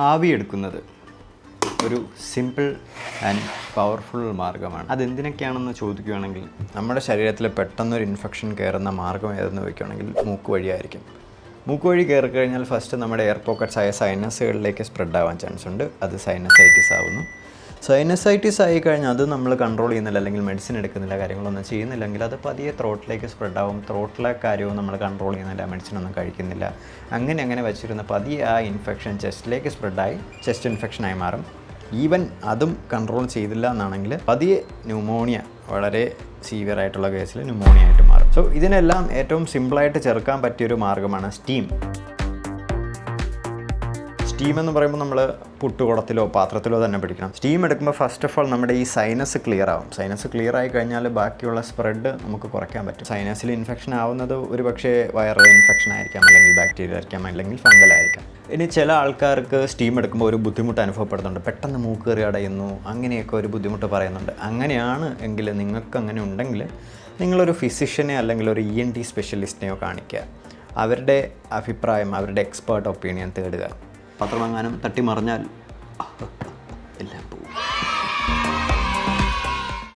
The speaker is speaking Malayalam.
ആവി എടുക്കുന്നത് ഒരു സിമ്പിൾ ആൻഡ് പവർഫുൾ മാർഗ്ഗമാണ്. അതെന്തിനൊക്കെയാണെന്ന് ചോദിക്കുകയാണെങ്കിൽ, നമ്മുടെ ശരീരത്തിൽ പെട്ടെന്നൊരു ഇൻഫെക്ഷൻ കയറുന്ന മാർഗ്ഗം ഏതെന്ന് ചോദിക്കുകയാണെങ്കിൽ മൂക്ക് വഴിയായിരിക്കും. മൂക്ക് വഴി കയറി കഴിഞ്ഞാൽ ഫസ്റ്റ് നമ്മുടെ എയർ പോക്കറ്റ്സ് ആയ സൈനസുകളിലേക്ക് സ്പ്രെഡ് ആവാൻ ചാൻസ് ഉണ്ട്. അത് സൈനസൈറ്റിസ് ആവുന്നു. സൈനസൈറ്റിസ് ആയി കഴിഞ്ഞാൽ അത് നമ്മൾ കൺട്രോൾ ചെയ്യുന്നില്ല, അല്ലെങ്കിൽ മെഡിസിൻ എടുക്കുന്നില്ല, കാര്യങ്ങളൊന്നും ചെയ്യുന്നില്ലെങ്കിൽ അത് പതിയെ ത്രോട്ടിലേക്ക് സ്പ്രെഡ് ആവും. ത്രോട്ടിലെ കാര്യവും നമ്മൾ കൺട്രോൾ ചെയ്യുന്നില്ല, മെഡിസിനൊന്നും കഴിക്കുന്നില്ല. അങ്ങനെ വെച്ചിരുന്ന പതിയെ ആ ഇൻഫെക്ഷൻ ചെസ്റ്റിലേക്ക് സ്പ്രെഡായി ചെസ്റ്റ് ഇൻഫെക്ഷനായി മാറും. ഈവൻ അതും കൺട്രോൾ ചെയ്തില്ല എന്നാണെങ്കിൽ പതിയെ ന്യൂമോണിയ, വളരെ സീവിയർ ആയിട്ടുള്ള കേസിൽ ന്യൂമോണിയ ആയിട്ട് മാറും. സോ ഇതിനെല്ലാം ഏറ്റവും സിമ്പിളായിട്ട് ചെറുക്കാൻ പറ്റിയൊരു മാർഗ്ഗമാണ് സ്റ്റീം. സ്റ്റീം എന്ന് പറയുമ്പോൾ നമ്മൾ പുട്ടുകുടത്തിലോ പാത്രത്തിലോ തന്നെ പിടിക്കണം. സ്റ്റീം എടുക്കുമ്പോൾ ഫസ്റ്റ് ഓഫ് ഓൾ നമ്മുടെ ഈ സൈനസ് ക്ലിയർ ആവും. സൈനസ് ക്ലിയർ ആയി കഴിഞ്ഞാൽ ബാക്കിയുള്ള സ്പ്രെഡ് നമുക്ക് കുറയ്ക്കാൻ പറ്റും. സൈനസിൽ ഇൻഫെക്ഷൻ ആവുന്നത് ഒരു പക്ഷേ വൈറൽ ഇൻഫെക്ഷൻ ആയിരിക്കാം, അല്ലെങ്കിൽ ബാക്ടീരിയ ആയിരിക്കാം, അല്ലെങ്കിൽ ഫംഗൽ ആയിരിക്കാം. ഇനി ചില ആൾക്കാർക്ക് സ്റ്റീം എടുക്കുമ്പോൾ ഒരു ബുദ്ധിമുട്ട് അനുഭവപ്പെടുന്നുണ്ട്, പെട്ടെന്ന് മൂക്ക് കയറി അടയുന്നു, അങ്ങനെയൊക്കെ ഒരു ബുദ്ധിമുട്ട് പറയുന്നുണ്ട്. അങ്ങനെയാണ് എങ്കിൽ, നിങ്ങൾക്ക് അങ്ങനെ ഉണ്ടെങ്കിൽ നിങ്ങളൊരു ഫിസിഷ്യനെ അല്ലെങ്കിൽ ഒരു ENT സ്പെഷ്യലിസ്റ്റിനെയോ കാണിക്കുക. അവരുടെ അഭിപ്രായം, അവരുടെ എക്സ്പേർട്ട് ഒപ്പീനിയൻ തേടുക. പത്രമെങ്ങാനും തട്ടിമറിഞ്ഞാൽ എല്ലാം പോകും.